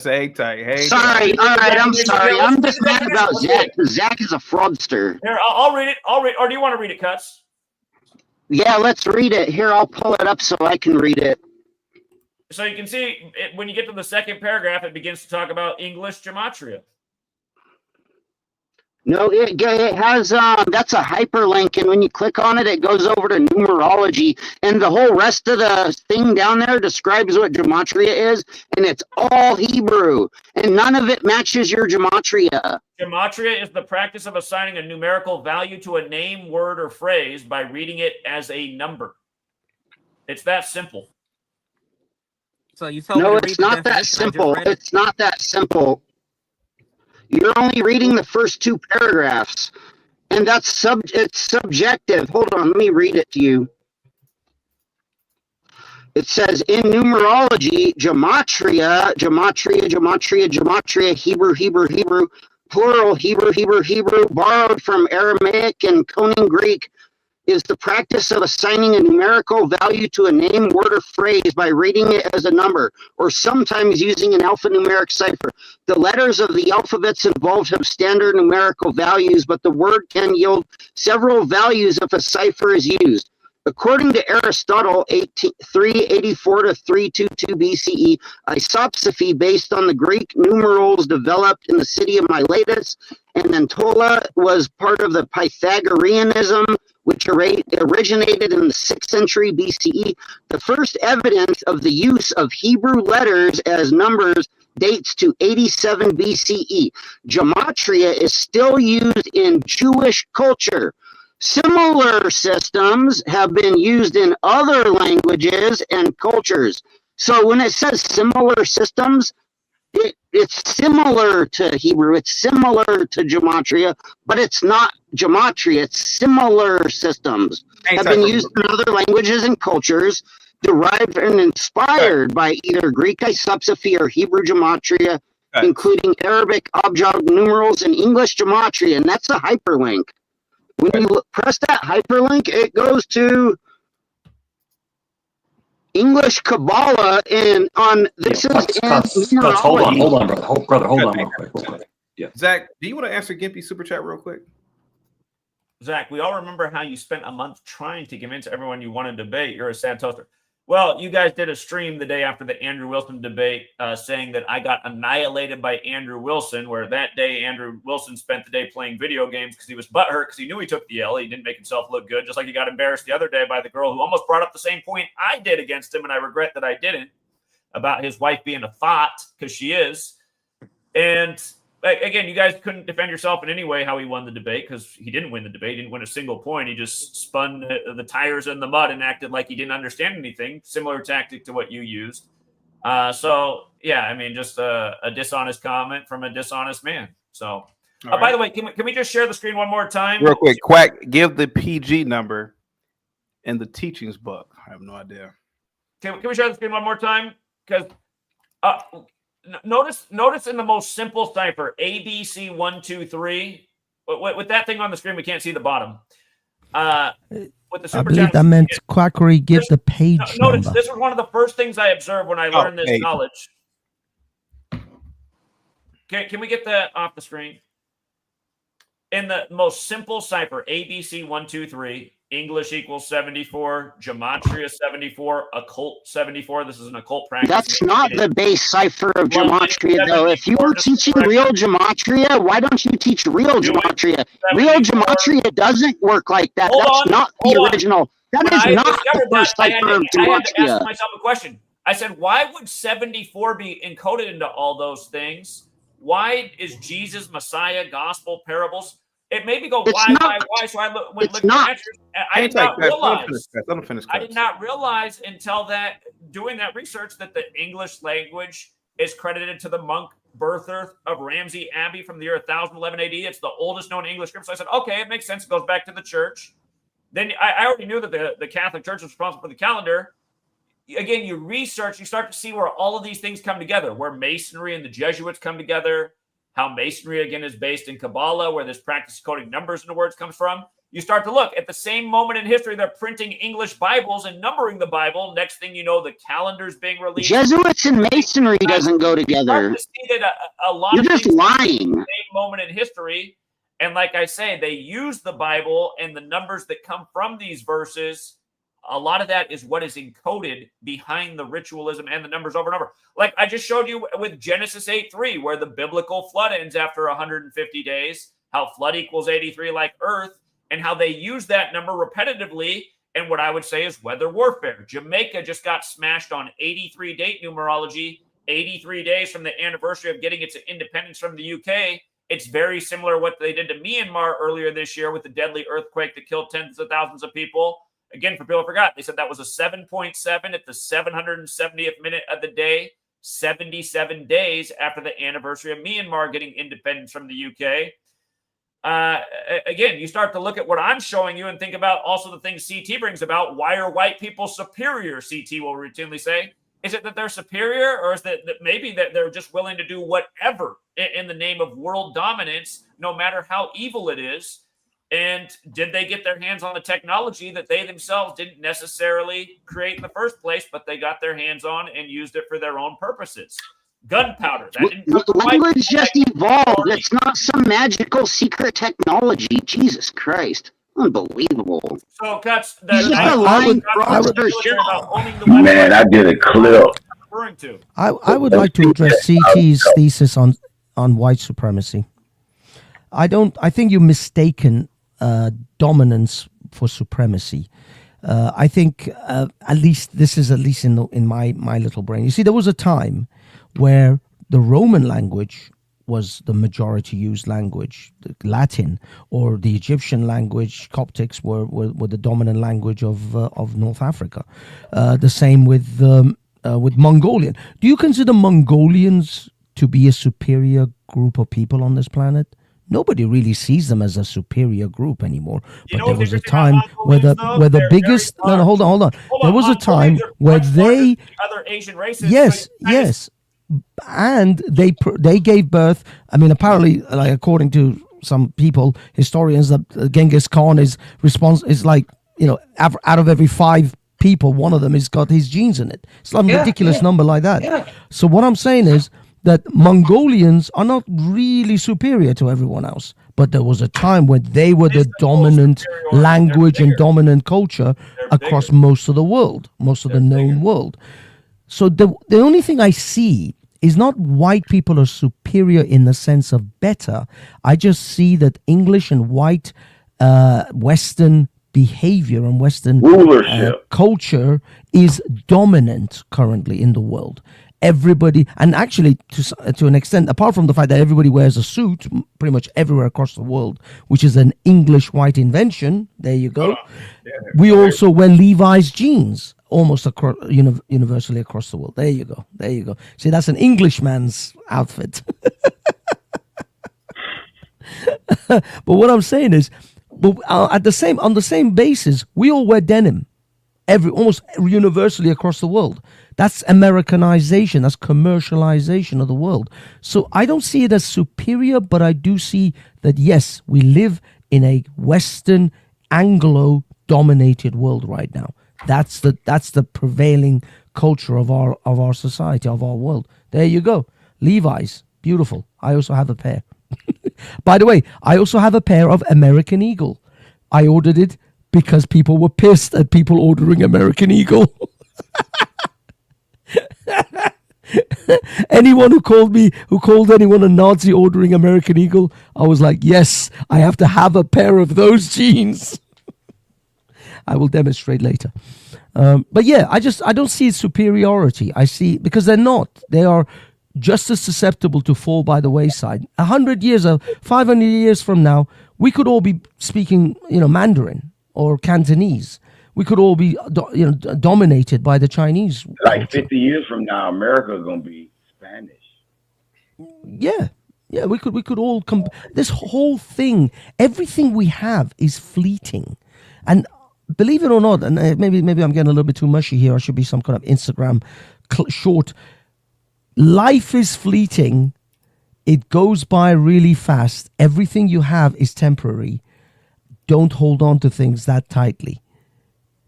Hang tight. Hang Sorry. tight. All right. I'm sorry. I'm just mad about Zach. Zach is a fraudster. Here, I'll read it. Or do you want to read it, Cuts? Yeah, let's read it. Here, I'll pull it up so I can read it. So you can see when you get to the second paragraph, it begins to talk about English gematria. No, it has, that's a hyperlink, and when you click on it, it goes over to numerology, and the whole rest of the thing down there describes what gematria is, and it's all Hebrew, and none of it matches your gematria. Gematria is the practice of assigning a numerical value to a name, word, or phrase by reading it as a number. It's that simple. So you told No, me to read it's not that simple. It's not that simple. You're only reading the first two paragraphs, and that's it's subjective. Hold on, let me read it to you. It says, in numerology, gematria, Hebrew, plural, Hebrew, borrowed from Aramaic and Koine Greek, is the practice of assigning a numerical value to a name, word, or phrase by reading it as a number, or sometimes using an alphanumeric cipher. The letters of the alphabets involved have standard numerical values, but the word can yield several values if a cipher is used. According to Aristotle, 384 to 322 BCE, isopsephy based on the Greek numerals developed in the city of Miletus, and Anatolia was part of the Pythagoreanism, which originated in the 6th century BCE. The first evidence of the use of Hebrew letters as numbers dates to 87 BCE. Gematria is still used in Jewish culture. Similar systems have been used in other languages and cultures. So when it says similar systems, it's similar to Hebrew, it's similar to gematria, but it's not gematria. It's similar systems have been used in other languages and cultures, derived and inspired by either Greek isopsephy or Hebrew gematria, including Arabic abjad numerals and English gematria, and that's a hyperlink. When you press that hyperlink, it goes to English Kabbalah, and on this is numerology. Hold on, brother. Hold on, real quick. Yeah. Zach, do you want to answer Gimpy's super chat real quick? Zach, we all remember how you spent a month trying to convince everyone you want to debate. You're a sad toaster. Well, you guys did a stream the day after the Andrew Wilson debate saying that I got annihilated by Andrew Wilson, where that day Andrew Wilson spent the day playing video games because he was butthurt because he knew he took the L. He didn't make himself look good, just like he got embarrassed the other day by the girl who almost brought up the same point I did against him, and I regret that I didn't, about his wife being a thought, because she is. And again, you guys couldn't defend yourself in any way how he won the debate, because he didn't win the debate. He didn't win a single point. He just spun the tires in the mud and acted like he didn't understand anything. Similar tactic to what you used. So, yeah, I mean, just a dishonest comment from a dishonest man. So, right. By the way, can we just share the screen one more time? Real quick, Quack, give the PG number in the teachings book. I have no idea. Can we share the screen one more time? Because Notice in the most simple cipher, ABC 1, 2, 3. With that thing on the screen, we can't see the bottom. With the super I believe that meant Quackery give the page notice, number. this was one of the first things I observed when I learned this knowledge. Can we get that off the screen? In the most simple cipher, ABC 1, 2, 3, English equals 74, gematria 74, occult 74. This is an occult practice. That's not the base cipher of gematria, though. If you were teaching real gematria, why don't you teach real gematria? Real gematria doesn't work like that. That's not the original. That is not the first cipher of gematria. I had to ask myself a question. I said, why would 74 be encoded into all those things? Why is Jesus, Messiah, gospel, parables? It made me go, why? So I went looking at answers. I did not realize. I did not realize until doing that research that the English language is credited to the monk Berthar of Ramsey Abbey from the year 1011 AD. It's the oldest known English script. So I said, okay, it makes sense. It goes back to the church. Then I already knew that the Catholic Church was responsible for the calendar. Again, you research, you start to see where all of these things come together, where Masonry and the Jesuits come together, how Masonry, again, is based in Kabbalah, where this practice of coding numbers into words comes from. You start to look at the same moment in history, they're printing English Bibles and numbering the Bible. Next thing you know, the calendar's being released. Jesuits and masonry doesn't go You together. start to see that a lot You're of just things lying. the same moment in history. And like I say, they use the Bible and the numbers that come from these verses. A lot of that is what is encoded behind the ritualism and the numbers over and over. Like I just showed you with Genesis 8:3, where the biblical flood ends after 150 days, how flood equals 83 like earth, and how they use that number repetitively. And what I would say is weather warfare. Jamaica just got smashed on 83 date numerology, 83 days from the anniversary of getting its independence from the UK. It's very similar to what they did to Myanmar earlier this year with the deadly earthquake that killed tens of thousands of people. Again, for people who forgot, they said that was a 7.7 at the 770th minute of the day, 77 days after the anniversary of Myanmar getting independence from the UK. Again, you start to look at what I'm showing you and think about also the things CT brings about. Why are white people superior? CT will routinely say. Is it that they're superior, or is that maybe that they're just willing to do whatever in the name of world dominance, no matter how evil it is? And did they get their hands on the technology that they themselves didn't necessarily create in the first place, but they got their hands on and used it for their own purposes? Gunpowder. Language just evolved. It's not some magical secret technology. Jesus Christ. Unbelievable. So, Cuts, He's just a lying fraudster. Man, I did a clip. I would like to address CT's thesis on white supremacy. I think you're mistaken dominance for supremacy. I think at least in my little brain. You see, there was a time where the Roman language was the majority used language, the Latin or the Egyptian language, Coptics were the dominant language of North Africa. The same with Mongolian. Do you consider Mongolians to be a superior group of people on this planet? Nobody really sees them as a superior group anymore. But there was a time where the biggest hold on. There was a time where they other Asian races. Yes. And they gave birth. I mean, apparently, like according to some people, historians, that Genghis Khan is like, out of every 5 people, one of them has got his genes in it. Some ridiculous number like that. Yeah. So what I'm saying is that Mongolians are not really superior to everyone else, but there was a time when they were the dominant language and dominant culture across most of the world, most of the known world. So the only thing I see is not white people are superior in the sense of better. I just see that English and white Western behavior and Western culture is dominant currently in the world. Everybody, and actually to an extent, apart from the fact that everybody wears a suit pretty much everywhere across the world, which is an English white invention. There you go. We also wear Levi's jeans almost across, universally across the world. There you go. See, that's an Englishman's outfit. But what I'm saying is, on the same basis, we all wear denim, almost universally across the world. That's Americanization. That's commercialization of the world. So I don't see it as superior, but I do see that, yes, we live in a Western Anglo-dominated world right now. That's the prevailing culture of our society, of our world. There you go. Levi's, beautiful. I also have a pair. By the way, I also have a pair of American Eagle. I ordered it because people were pissed at people ordering American Eagle. Anyone who called anyone a Nazi ordering American Eagle, I was like, yes, I have to have a pair of those jeans. I will demonstrate later. But yeah, I don't see superiority. I see, because they're not. They are just as susceptible to fall by the wayside. 100 years or 500 years from now, we could all be speaking, Mandarin or Cantonese. We could all be, dominated by the Chinese. Like 50 years from now, America is going to be Spanish. Yeah, we could all come. This whole thing, everything we have is fleeting, and believe it or not, and maybe I'm getting a little bit too mushy here. I should be some kind of Instagram short. Life is fleeting. It goes by really fast. Everything you have is temporary. don't hold on to things that tightly.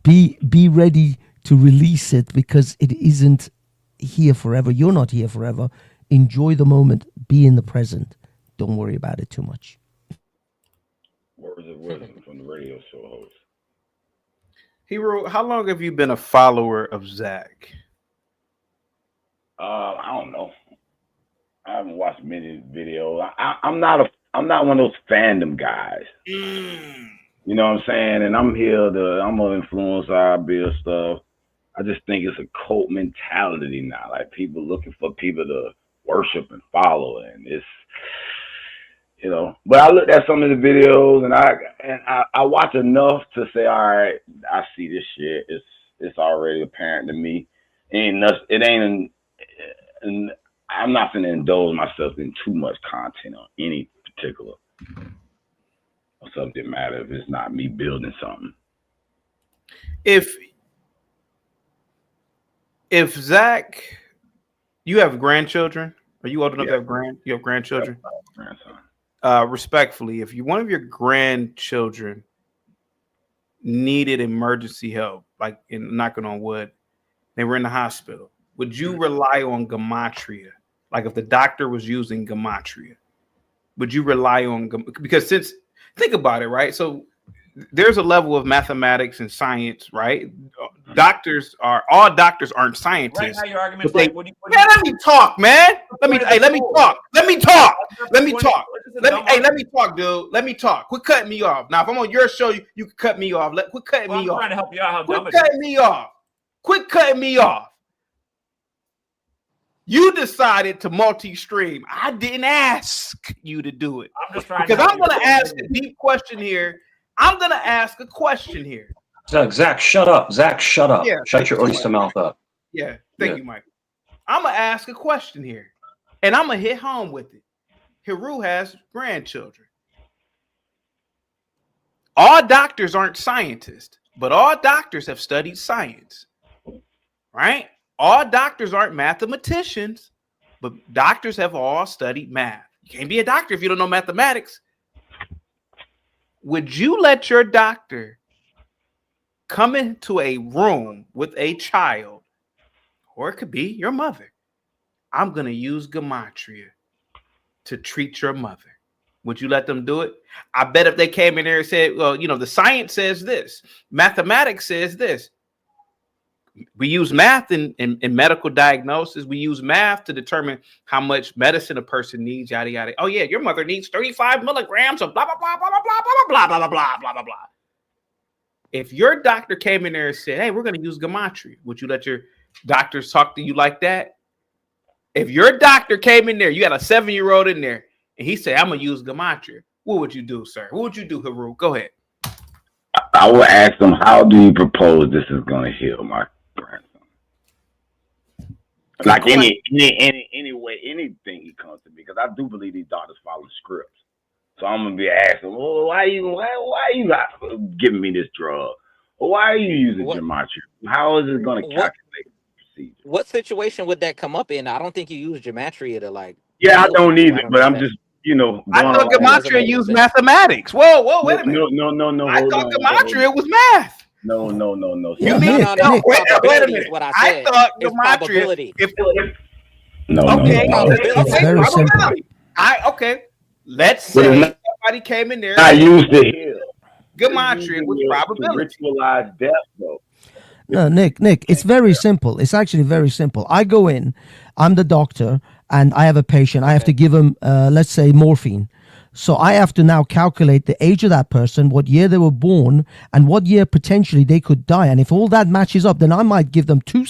Be ready to release it because it isn't here forever. You're not here forever. Enjoy the moment. Be in the present. Don't worry about it too much. Words of wisdom from the radio show host. Hero, how long have you been a follower of Zach? I don't know. I haven't watched many videos. I'm not one of those fandom guys. You know what I'm saying? And I'm gonna influence our build stuff. I just think it's a cult mentality now. Like people looking for people to worship and follow, and it's, you know. But I looked at some of the videos, and I watch enough to say, all right, I see this shit. It's already apparent to me. And I'm not gonna indulge myself in too much content on any particular subject matter if it's not me building something. If Zach, you have grandchildren, are you old enough to have you have grandchildren? Grandson. Respectfully, if one of your grandchildren needed emergency help, like in knocking on wood, they were in the hospital, would you rely on Gematria? Like if the doctor was using Gematria, would you rely on because since think about it, right? So there's a level of mathematics and science, right? All doctors aren't scientists. Right now, your argument's Man, like, let me talk, man. Let me talk. Let me talk, dude. Let me talk. Quit cutting me off. Now, if I'm on your show, you can cut me off. Quit cutting me off. I'm trying to help you out. Quit cutting me off. Quit cutting me off. You decided to multi-stream. I didn't ask you to do it. I'm just trying because I'm going to ask a deep question here. I'm going to ask a question here. Zach, shut up. Zach, shut up. Yeah, Shut your oyster mouth up. Yeah, thank you, Mike. I'm going to ask a question here, and I'm going to hit home with it. Hiru has grandchildren. All doctors aren't scientists, but all doctors have studied science, right? All doctors aren't mathematicians, but doctors have all studied math. You can't be a doctor if you don't know mathematics. Would you let your doctor come into a room with a child, or it could be your mother? I'm going to use Gematria to treat your mother. Would you let them do it? I bet if they came in there and said, well, you know, the science says this, mathematics says this. We use math in medical diagnosis. We use math to determine how much medicine a person needs, yada, yada. Oh, yeah, your mother needs 35 milligrams of blah, blah, blah, blah, blah, blah, blah, blah, blah, blah, blah, blah, blah. If your doctor came in there and said, hey, we're going to use Gematria, would you let your doctors talk to you like that? If your doctor came in there, you got a 7-year-old in there, and he said, I'm going to use Gematria, what would you do, sir? What would you do, Hiru? Go ahead. I would ask them, how do you propose this is going to heal my grandson? Like any way, anything he comes to me, because I do believe these doctors follow scripts. So I'm gonna be asking, well, why you giving me this drug? Or why are you using Gematria? How is it going to calculate the procedure? What situation would that come up in? I don't think you use Gematria to like. Yeah, I don't either, but I'm just, you know. I thought Gematria used mathematics. Whoa, wait a minute. No. I thought Gematria was math. No. You mean no. Wait a minute. What I said. I thought Gematria. It's very simple. Okay. Let's say somebody came in there. I used to heal. Gematria with probability. Ritualized death, though. No, Nick, it's very simple. It's actually very simple. I go in, I'm the doctor, and I have a patient. I have to give him, let's say, morphine. So I have to now calculate the age of that person, what year they were born, and what year potentially they could die. And if all that matches up, then I might give them 2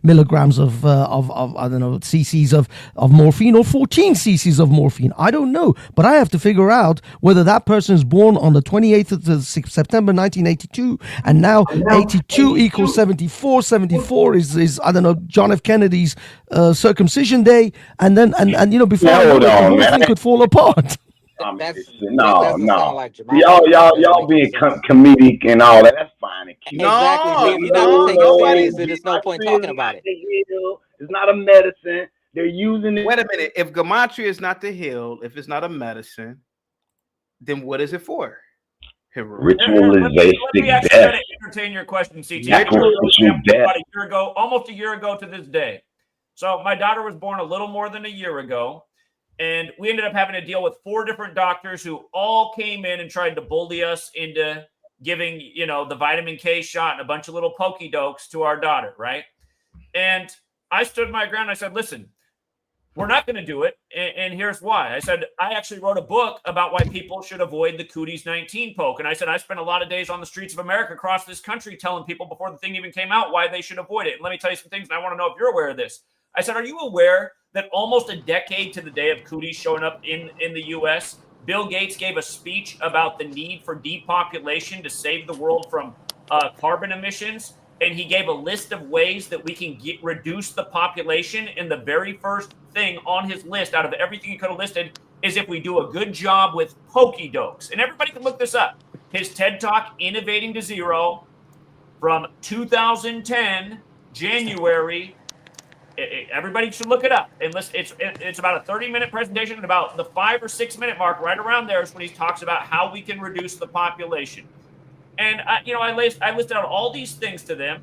milligrams of I don't know, cc's of morphine, or 14 cc's of morphine. I don't know, but I have to figure out whether that person is born on the 28th of September 1982, and now 82 equals 74. 74 is I don't know, John F. Kennedy's circumcision day, and then and you know, before I know it, the whole thing could fall apart. No. Y'all being comedic and all that. That's fine. Exactly. There's no point talking about it. It's not a medicine. They're using it. Wait a minute. If Gematria is not to heal, if it's not a medicine, then what is it for? Ritualistic Let me actually death. try to entertain your question, CT. Ritual death. About a year ago, almost a year ago to this day. So my daughter was born a little more than a year ago, and we ended up having to deal with 4 different doctors who all came in and tried to bully us into giving, the vitamin K shot and a bunch of little pokey dokes to our daughter, right? And I stood my ground. I said, listen, we're not going to do it. And here's why. I said, I actually wrote a book about why people should avoid the Cooties 19 poke. And I said, I spent a lot of days on the streets of America across this country telling people before the thing even came out why they should avoid it. And let me tell you some things, and I want to know if you're aware of this. I said, are you aware that almost a decade to the day of Cooties showing up in the U.S., Bill Gates gave a speech about the need for depopulation to save the world from carbon emissions? And he gave a list of ways that we can reduce the population. And the very first thing on his list, out of everything he could have listed, is if we do a good job with pokey dokes. And everybody can look this up. His TED Talk, Innovating to Zero, from 2010, January. Everybody should look it up. And it's about a 30-minute presentation, and about the 5 or 6 minute mark, right around there, is when he talks about how we can reduce the population. And I listed out all these things to them.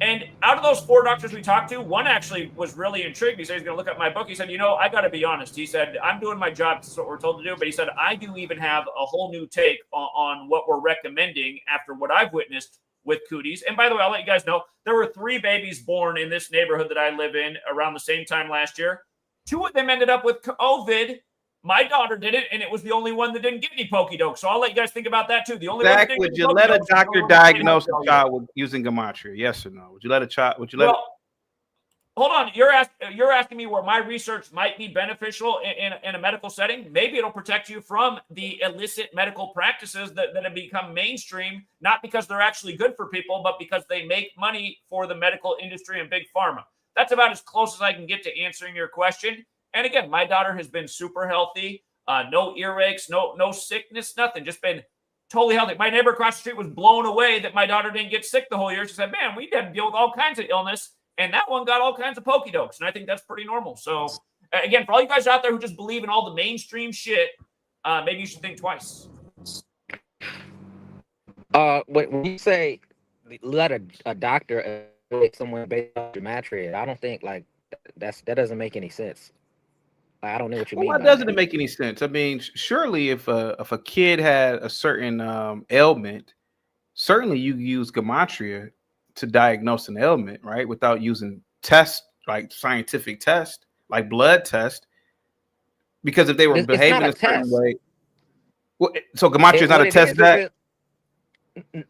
And out of those 4 doctors we talked to, one actually was really intrigued. He said he's going to look up my book. He said, I got to be honest. He said, I'm doing my job. That's what we're told to do. But he said, I do even have a whole new take on what we're recommending after what I've witnessed with Cooties. And by the way, I'll let you guys know, there were 3 babies born in this neighborhood that I live in around the same time last year. 2 of them ended up with COVID. My daughter did it, and it was the only one that didn't get any pokey dokes. So I'll let you guys think about that too. The only one that didn't Would get you let a doctor diagnose a child with using Gematria? Yes or no? Would you let a child? Would you let? Hold on. You're asking me where my research might be beneficial in a medical setting. Maybe it'll protect you from the illicit medical practices that have become mainstream, not because they're actually good for people, but because they make money for the medical industry and big pharma. That's about as close as I can get to answering your question. And again, my daughter has been super healthy, no earaches, no sickness, nothing, just been totally healthy. My neighbor across the street was blown away that my daughter didn't get sick the whole year. She said, man, we had to deal with all kinds of illness, and that one got all kinds of pokey dokes. And I think that's pretty normal. So again, for all you guys out there who just believe in all the mainstream shit, maybe you should think twice. When you say let a doctor evaluate someone based on gematria, I don't think that doesn't make any sense. I don't know what you mean. Why doesn't it make any sense? I mean, surely if a kid had a certain ailment, certainly you use Gematria to diagnose an ailment, right? Without using tests like scientific tests, like blood test. Because if they were behaving a certain way, well, so Gematria is not a test.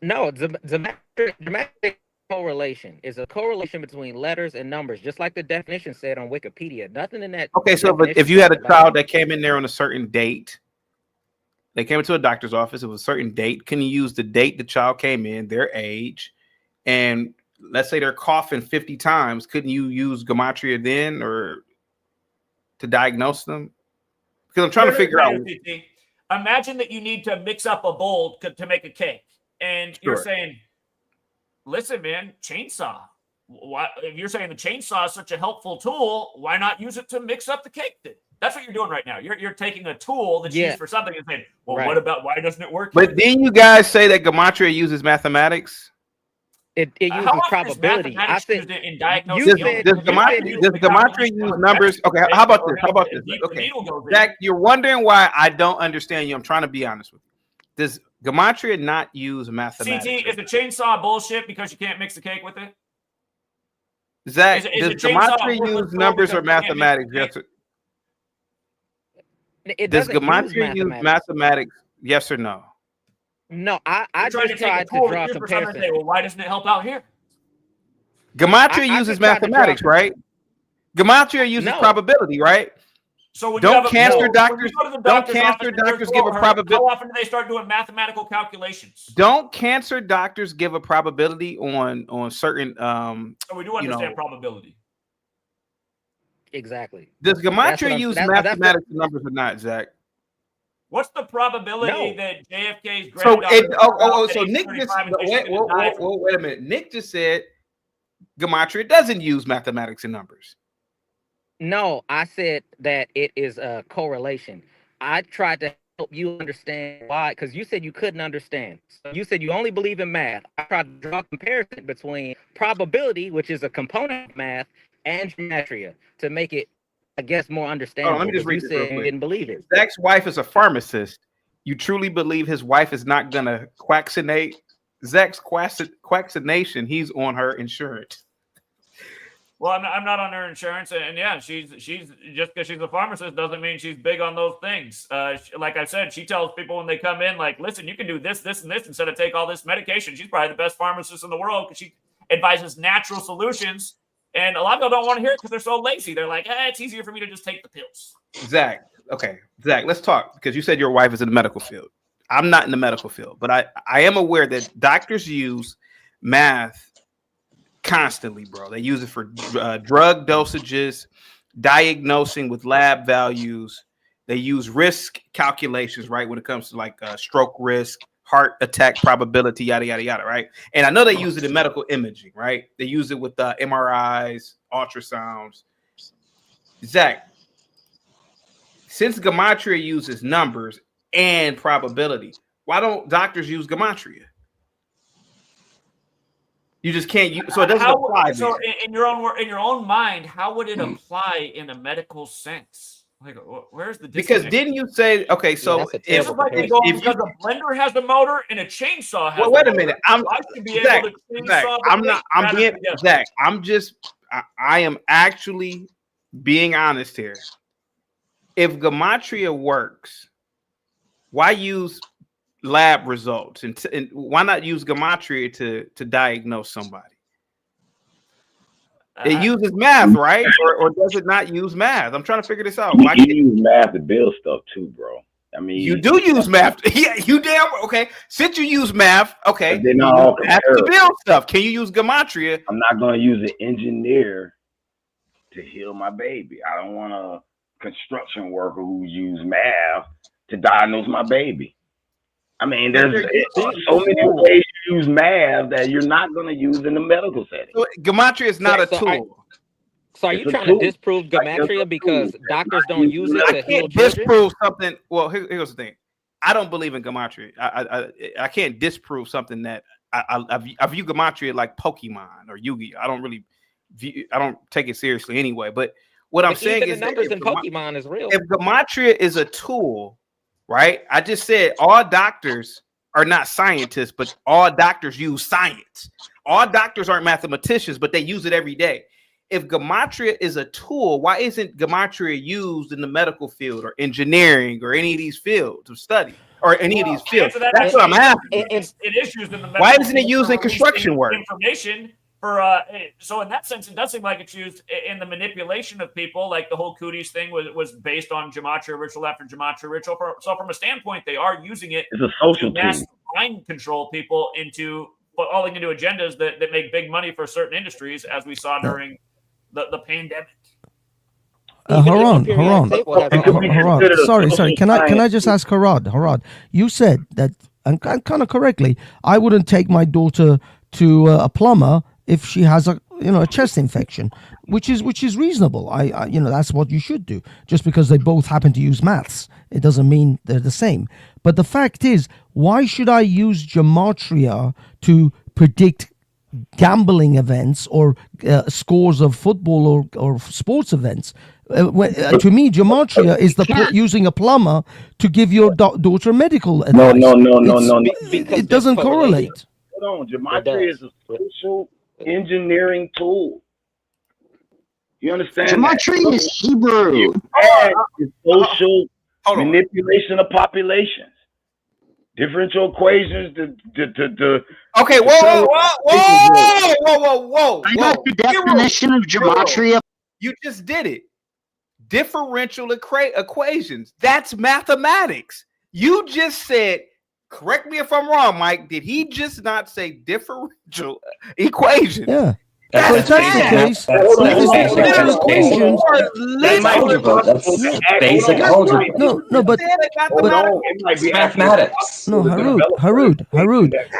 No, gematria correlation is a correlation between letters and numbers, just like the definition said on Wikipedia. Nothing in that. Okay, so if you had a child that came in there on a certain date, they came into a doctor's office, it was a certain date. Can you use the date the child came in, their age, and let's say they're coughing 50 times? Couldn't you use Gematria then or to diagnose them? Because I'm trying to figure out. Imagine that you need to mix up a bowl to make a cake, and you're saying, listen, man, chainsaw. Why, if you're saying the chainsaw is such a helpful tool, why not use it to mix up the cake? That's what you're doing right now. You're taking a tool that's used for something and saying, well, what about, why doesn't it work? But didn't you guys say that Gematria uses mathematics? It uses probability. I said in diagnosing. Does Gematria use numbers? Okay, how about this? Okay, Zach, you're wondering why I don't understand you. I'm trying to be honest with you. Does Gematria not use mathematics? CT, is the chainsaw bullshit because you can't mix the cake with it? Zach, does Gematria use numbers or mathematics? Yes. Does Gematria use mathematics? Yes or no? No, I just tried to draw a comparison. Well, why doesn't it help out here? Gematria uses mathematics, right? Gematria uses probability, right? So when don't cancer doctors give a probability? How often do they start doing mathematical calculations? Don't cancer doctors give a probability on certain? So we do understand probability. Exactly. Does Gematria use mathematics and numbers or not, Zach? What's the probability that JFK's granddaughter? So Nick just wait a minute. Nick just said Gematria doesn't use mathematics and numbers. No, I said that it is a correlation. I tried to help you understand why, because you said you couldn't understand. So you said you only believe in math. I tried to draw a comparison between probability, which is a component of math, and gematria to make it, I guess, more Hold on, let understandable. me just But you read this real said you quick. didn't believe it. Zach's wife is a pharmacist. You truly believe his wife is not gonna quaccinate? Zach's quaccination, he's on her insurance. Well, I'm not on her insurance, and yeah, she's just because she's a pharmacist doesn't mean she's big on those things. Like I said, she tells people when they come in, like, listen, you can do this, this, and this instead of take all this medication. She's probably the best pharmacist in the world because she advises natural solutions, and a lot of people don't want to hear it because they're so lazy. They're like, it's easier for me to just take the pills. Zach, okay, Zach, let's talk because you said your wife is in the medical field. I'm not in the medical field, but I am aware that doctors use math constantly, bro. They use it for drug dosages, diagnosing with lab values. They use risk calculations, right, when it comes to like stroke risk, heart attack probability, yada yada yada, right? And I know they use it in medical imaging, right? They use it with MRIs, ultrasounds. Zach, since Gematria uses numbers and probability, why don't doctors use Gematria? You just can't use, so it doesn't apply. So in your own mind, how would it apply in a medical sense? Like, where's the because didn't you say okay? So if like because a blender has a motor and a chainsaw has. Well, wait a minute. I should be able to chainsaw. I'm not. I'm being Zach. I'm just. I am actually being honest here. If Gematria works, why use lab results and why not use Gematria to diagnose somebody? It uses math, right? Or does it not use math? I'm trying to figure this out. Why you use math to build stuff too, bro? I mean, you do use math. Yeah, you damn okay. Since you use math, okay, they're not all have to build stuff. Can you use Gematria? I'm not going to use an engineer to heal my baby. I don't want a construction worker who use math to diagnose my baby. I mean, there's so many ways to use math that you're not going to use in the medical setting. So Gematria is not a tool. So are you trying to disprove Gematria because doctors don't use it to heal children? Disprove something. Well, here's the thing. I don't believe in Gematria. I can't disprove something that I view Gematria like Pokemon or Yu-Gi-Oh. I don't take it seriously anyway. But what I'm saying is the numbers in Pokemon is real. If Gematria is a tool, right? I just said all doctors are not scientists, but all doctors use science. All doctors aren't mathematicians, but they use it every day. If Gematria is a tool, why isn't Gematria used in the medical field or engineering or any of these fields of study or any of these fields? That's what I'm asking. It is used in the medical why isn't it used in construction work? Information for so in that sense, it does seem like it's used in the manipulation of people. Like the whole cooties thing was based on Gematria ritual after Gematria ritual. So from a standpoint, they are using it. It's a social tool. Mind control people into falling into agendas that make big money for certain industries, as we saw during the pandemic. Harad. Sorry. Can I just ask Harad? You said that, and kind of correctly, I wouldn't take my daughter to a plumber if she has a chest infection, which is reasonable. I that's what you should do. Just because they both happen to use maths, it doesn't mean they're the same. But the fact is, why should I use Gematria to predict gambling events or scores of football or sports events? To me, Gematria is using a plumber to give your daughter medical advice. No. It doesn't correlate. Hold on, Gematria is a social engineering tool. You understand? Gematria is Hebrew. It's social manipulation of populations. Differential equations to okay, whoa. I got the definition of Gematria. You just did it. Differential equations. That's mathematics. You just said, correct me if I'm wrong, Mike. Did he just not say differential equations? Yeah. So if that's the case, Hold on, if it's hold on, differential hold on. equations, That's algebra. That's basic algebra. no, but Hold on, it might be Mathematics. no, Harud.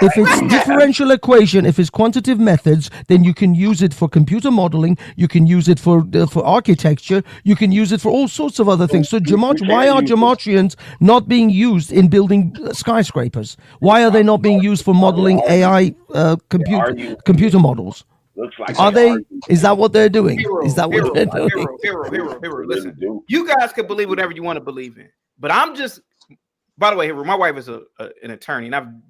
If it's differential equation, if it's quantitative methods, then you can use it for computer modeling. You can use it for architecture. You can use it for all sorts of other things. So why are gematrians not being used in building skyscrapers? Why are they not being used for modeling AI computer models? Looks like Are they? arguing. Is that what they're doing? Is that what they're doing? Hero. Listen, you guys can believe whatever you want to believe in, but I'm just. By the way, Hero, my wife is an attorney, and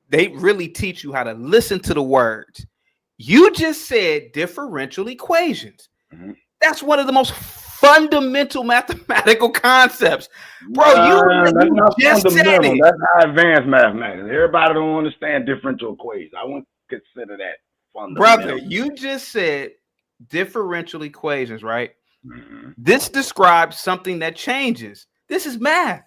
they really teach you how to listen to the words. You just said differential equations. Mm-hmm. That's one of the most fundamental mathematical concepts, bro. That's not just fundamental. That's not advanced mathematics. Everybody don't understand differential equations. I wouldn't consider that fundamental. Brother, you just said differential equations, right? Mm-hmm. This describes something that changes. This is math.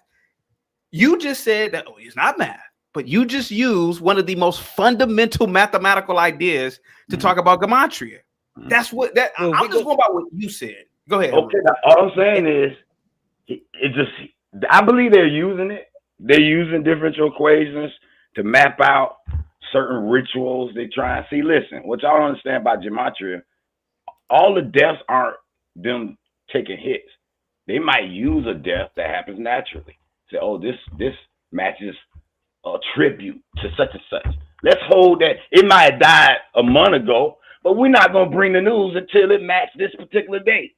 You just said that it's not math, but you just used one of the most fundamental mathematical ideas to talk about gematria. Mm-hmm. That's what that. Well, I'm just going by what you said. Go ahead. Okay, all I'm saying is, it just. I believe they're using it. They're using differential equations to map out certain rituals they try and see. Listen, what y'all don't understand about gematria, all the deaths aren't them taking hits. They might use a death that happens naturally. Say, oh, this matches a tribute to such and such. Let's hold that. It might have died a month ago, but we're not going to bring the news until it matched this particular date.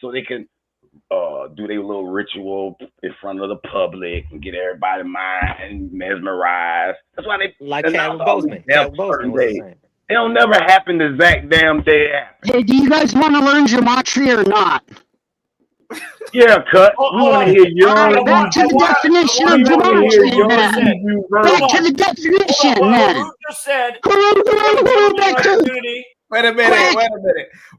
So they can do their little ritual in front of the public and get everybody mind mesmerized. That's why they like Chadwick Boseman. It don't never happen the exact damn day after. Hey, do you guys want to learn gematria or not? Yeah, cut. We want to hear your back to the definition of gematria. Back to the definition.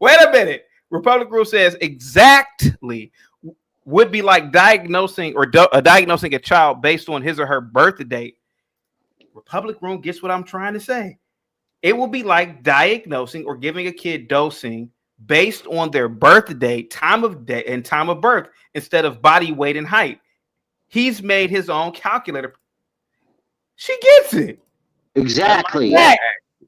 Wait a minute. Republic Rule says exactly would be like diagnosing diagnosing a child based on his or her birth date. Republic Room gets what I'm trying to say. It will be like diagnosing or giving a kid dosing based on their birth date, time of day, and time of birth instead of body weight and height. He's made his own calculator. She gets it. Exactly. Zach,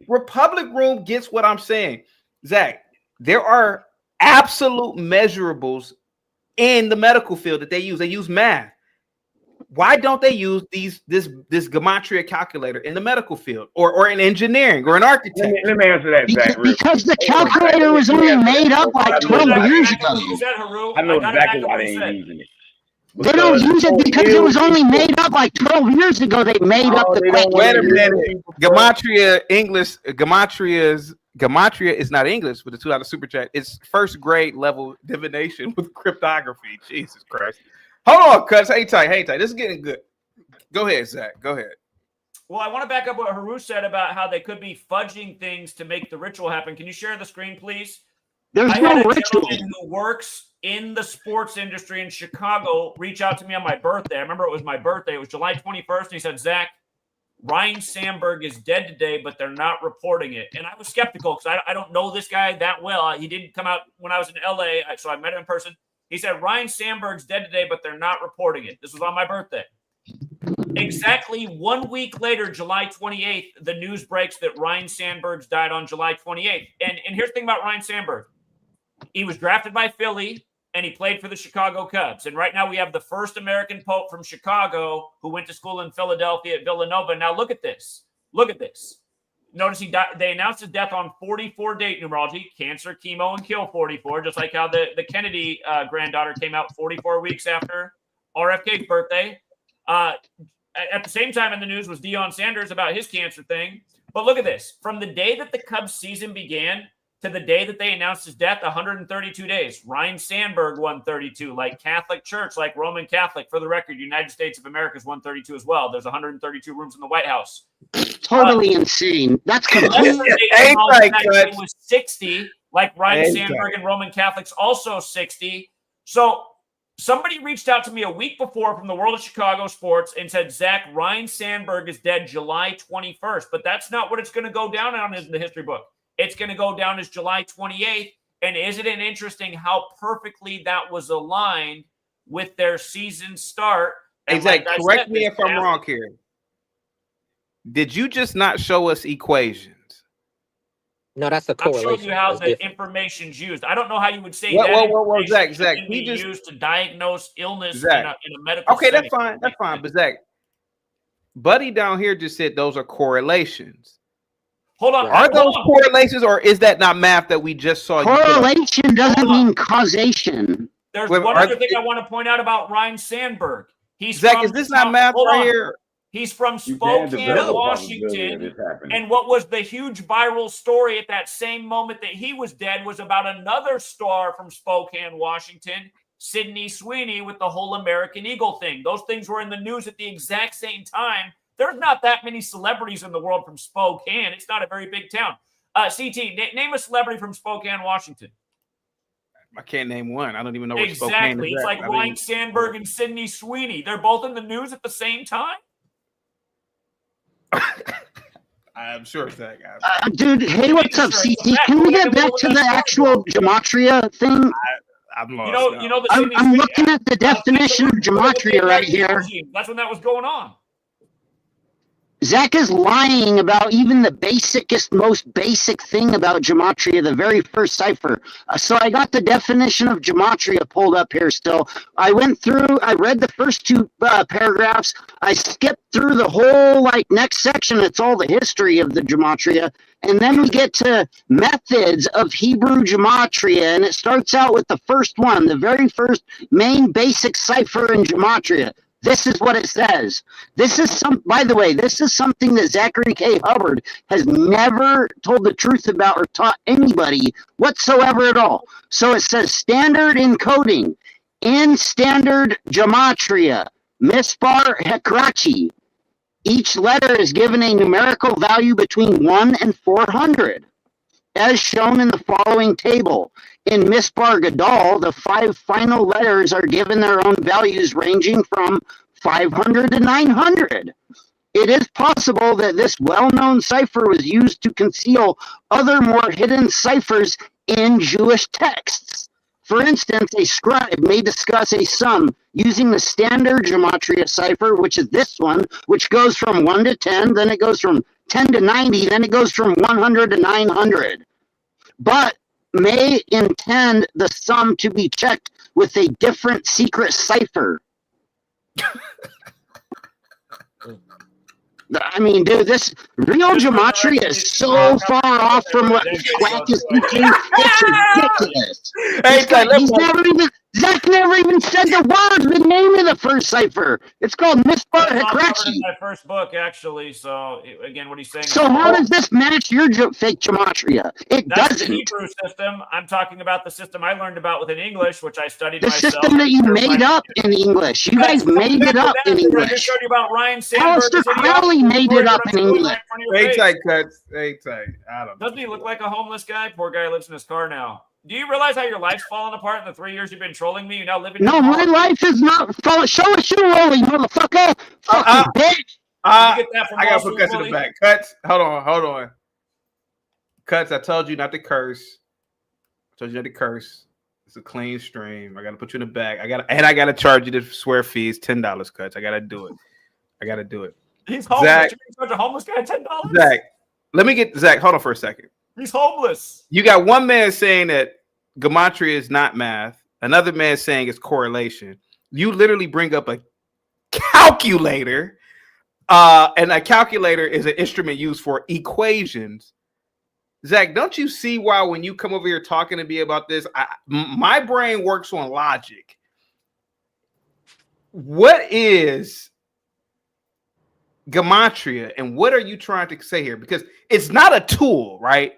Republic Room gets what I'm saying. Zach, there are absolute measurables in the medical field that they use. They use math. Why don't they use this gematria calculator in the medical field or in engineering or in architecture? Let me answer that, Zach. Because the calculator was only made up like 12 years ago. I know exactly why they ain't using it. They don't use it because it was only made up like 12 years ago. They made up the Wait a minute. Gematria is not English with the $2 super chat. It's first grade level divination with cryptography. Jesus Christ. Hold on, cuz. Hang tight. This is getting good. Go ahead, Zach. Go ahead. Well, I want to back up what Haru said about how they could be fudging things to make the ritual happen. Can you share the screen, please? There's no ritual. Who works in the sports industry in Chicago reach out to me on my birthday. I remember it was my birthday. It was July 21st. And he said, Zach, Ryan Sandberg is dead today, but they're not reporting it. And I was skeptical because I don't know this guy that well. He didn't come out when I was in LA, so I met him in person. He said, Ryan Sandberg's dead today, but they're not reporting it. This was on my birthday. Exactly 1 week later, July 28th, the news breaks that Ryan Sandberg's died on July 28th. And here's the thing about Ryan Sandberg. He was drafted by Philly, and he played for the Chicago Cubs. And right now we have the first American Pope from Chicago who went to school in Philadelphia at Villanova. Now look at this. Notice he died. They announced his death on 44 date numerology, cancer, chemo, and kill 44, just like how the Kennedy granddaughter came out 44 weeks after RFK's birthday. At the same time in the news was Deion Sanders about his cancer thing. But look at this. From the day that the Cubs season began to the day that they announced his death, 132 days. Ryan Sandberg 132, like Catholic Church, like Roman Catholic. For the record, United States of America is 132 as well. There's 132 rooms in the White House. Totally insane. That's completely it was 60, like Ryan Sandberg and Roman Catholics also 60. So Somebody reached out to me a week before from the world of Chicago sports and said, Zach, Ryan Sandberg is dead July 21st. But that's not what it's going to go down on in the history book. It's going to go down as July 28th. And isn't it interesting how perfectly that was aligned with their season start? And Hey, Zach, like I correct said, me if I'm wrong here. Did you just not show us equations? No, that's a I'm correlation. showing you how That's the different. information's used. I don't know how you would say Well, that. Zach, Can he be just used to diagnose illness Zach. in a medical Okay, setting. that's fine. But Zach, Buddy down here just said those are correlations. Hold on. Are those correlations, or is that not math that we just saw? Correlation doesn't mean causation. There's one other thing I want to point out about Ryan Sandberg. Zach, is this not math right here? He's from You can Spokane, develop a possibility of Washington. this happening. And what was the huge viral story at that same moment that he was dead was about another star from Spokane, Washington, Sydney Sweeney, with the whole American Eagle thing. Those things were in the news at the exact same time. There's not that many celebrities in the world from Spokane. It's not a very big town. CT, name a celebrity from Spokane, Washington. I can't name one. I don't even know where Spokane Exactly. is It's at. like Ryan Sandberg and Sydney Sweeney. They're both in the news at the same time. I'm sure, Zach. Dude, hey, what's up, CT? Can we get back to the actual gematria thing? I'm lost. You know the I'm looking at the definition of gematria right here. That's when that was going on. Zach is lying about even the basicest, most basic thing about gematria, the very first cipher. So I got the definition of gematria pulled up here still. I went through, I read the first two paragraphs. I skipped through the whole, next section. It's all the history of the gematria. And then we get to methods of Hebrew gematria. And it starts out with the first one, the very first main basic cipher in gematria. This is what it says. By the way, this is something that Zachary K. Hubbard has never told the truth about or taught anybody whatsoever at all. So it says standard encoding in standard gematria, mispar hekrachi. Each letter is given a numerical value between 1 and 400. As shown in the following table. In Mispar Gadol, the 5 final letters are given their own values ranging from 500 to 900. It is possible that this well-known cipher was used to conceal other more hidden ciphers in Jewish texts. For instance, a scribe may discuss a sum using the standard gematria cipher, which is this one, which goes from 1 to 10, then it goes from 10 to 90, then it goes from 100 to 900. But may intend the sum to be checked with a different secret cipher. I mean, dude, this real gematria is so far off from what Quack is teaching. It's ridiculous. Zach never even said the word, the name of the first cipher. It's called Mispar Hekrachi. My first book, actually. So again, what he's saying. So how does this match your fake gematria? It That's doesn't. The Hebrew system. I'm talking about the system I learned about within English, which I studied the myself. The system that you made up in English. You guys made it up in English. I just showed you about Ryan Sandberg. Alistair Crowley made it up in English. Hang tight, Cuts. Hang tight. I don't know. Doesn't he look like a homeless guy? Poor guy lives in his car now. Do you realize how your life's fallen apart in the 3 years you've been trolling me? You now live in No, my life is not falling. Show us your rolling, motherfucker. Fucking bitch. I gotta put Cuts in the back. Cuts. Hold on. Cuts, I told you not to curse. It's a clean stream. I gotta put you in the back. I gotta charge you the swear fees, $10, Cuts. I gotta do it. He's homeless. Zach, you charge a homeless guy $10? Zach, let me get Zach. Hold on for a second. He's homeless. You got one man saying that gematria is not math. Another man saying it's correlation. You literally bring up a calculator, and a calculator is an instrument used for equations. Zach, don't you see why when you come over here talking to me about this, my brain works on logic. What is gematria, and what are you trying to say here? Because it's not a tool, right?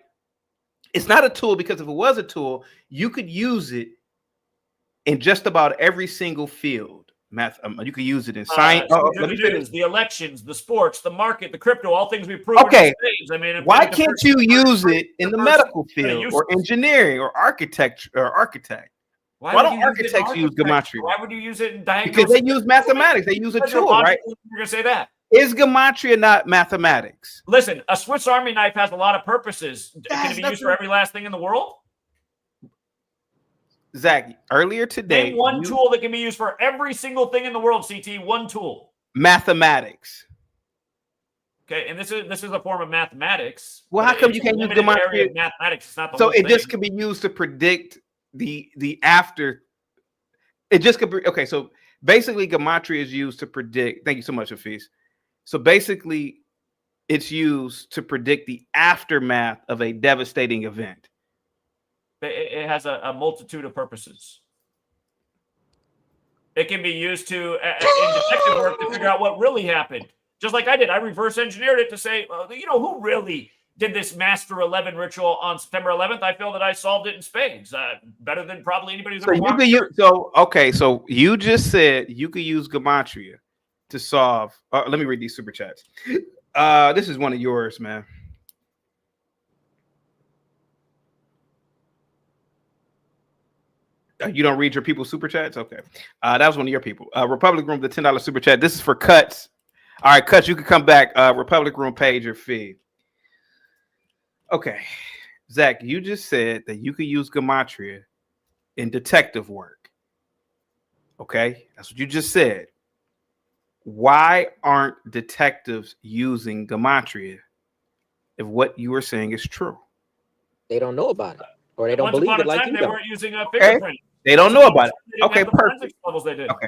It's not a tool, because if it was a tool, you could use it in just about every single field. Math, you could use it in science. The elections, the sports, the market, the crypto, all things we prove. Okay, I mean, why can't you use it in the medical field or engineering or architecture or architect? Why would don't you use it in architects use architecture? Gematria? Why would you use it in diagnosis? Because they use mathematics. They use a Because you're tool, right? logically, you're going to say that. Is Gematria not mathematics? Listen, a Swiss Army knife has a lot of purposes. That Can has it be used nothing- for every last thing in the world? Zach, earlier today, Name one tool that can be used for every single thing in the world, CT. One tool. mathematics. Okay, and this is a form of mathematics. Well, but how come it's you can't use limited area Gematria? of mathematics. It's not the So whole it thing. just can be used to predict the after. It just could be okay. So basically, Gematria is used to predict. Thank you so much, Hafiz. So basically, it's used to predict the aftermath of a devastating event. It has a multitude of purposes. It can be used to in detective work to figure out what really happened. Just like I did, I reverse engineered it to say, who really did this Master 11 ritual on September 11th? I feel that I solved it in spades, better than probably anybody who's So ever you walked. could use. So you just said you could use Gematria to solve. Let me read these super chats. This is one of yours, man. You don't read your people's super chats? Okay. That was one of your people. Republic Room, the $10 super chat. This is for Cuts. All right, Cuts, you can come back. Republic Room page or feed. Okay. Zach, you just said that you could use Gematria in detective work. Okay. That's what you just said. Why aren't detectives using Gematria if what you were saying is true? They don't know about it, or they don't Once believe upon it a like time, you they don't. weren't using a fingerprint. They don't know about it. They didn't Okay, have the perfect. forensics levels they did. Okay.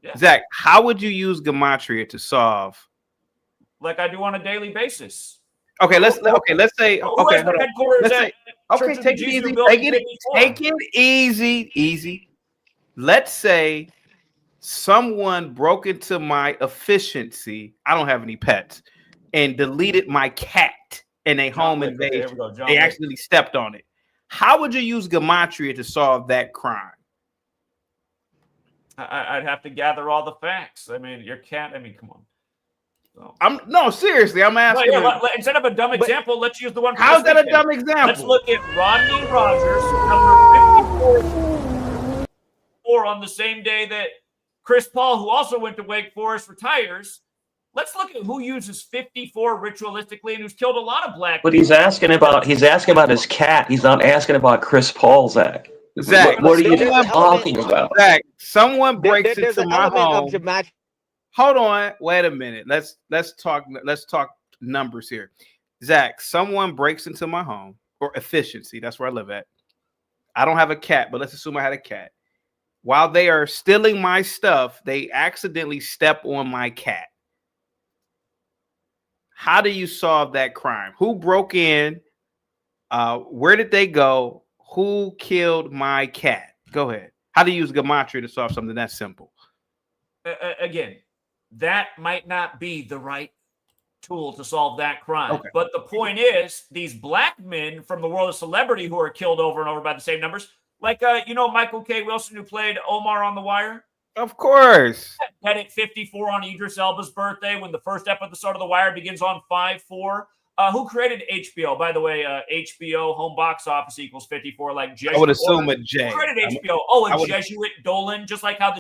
Yeah. Zach, how would you use Gematria to solve? Like I do on a daily basis. Okay, let's say Who okay, has hold their on. headquarters Let's at say okay, Church of take the it Jesus easy. Building 54? Take it easy. Let's say someone broke into my efficiency. I don't have any pets, and deleted my cat in a home Wick. Okay, here invasion. we go. John They Wick. accidentally stepped on it. How would you use Gematria to solve that crime? I'd have to gather all the facts. I mean, your cat. I mean, come on. No, seriously, I'm asking. Instead of a dumb example, let's use the one. How's that a dumb example? Let's look at Rodney Rogers, number 54 on the same day that Chris Paul, who also went to Wake Forest, retires. Let's look at who uses 54 ritualistically and who's killed a lot of black But people. he's asking about his cat. He's not asking about Chris Paul, Zach. Zach, What are you there's an talking about? Zach, someone breaks There's into an my element home. of gematria. Hold on, wait a minute. Let's talk numbers here. Zach, someone breaks into my home, or efficiency. That's where I live at. I don't have a cat, but let's assume I had a cat. While they are stealing my stuff, they accidentally step on my cat. How do you solve that crime? Who broke in? Where did they go? Who killed my cat? Go ahead. How do you use Gematria to solve something that simple? Again, that might not be the right tool to solve that crime. Okay. But the point is, these black men from the world of celebrity who are killed over and over by the same numbers, like Michael K. Wilson, who played Omar on The Wire. Of course. Dead at 54 on Idris Elba's birthday when the first episode of The Wire begins on 5/4. Who created HBO? By the way, HBO home box office equals 54, like Jesuit. I would assume a J. Who created HBO? A Jesuit Dolan, just like how the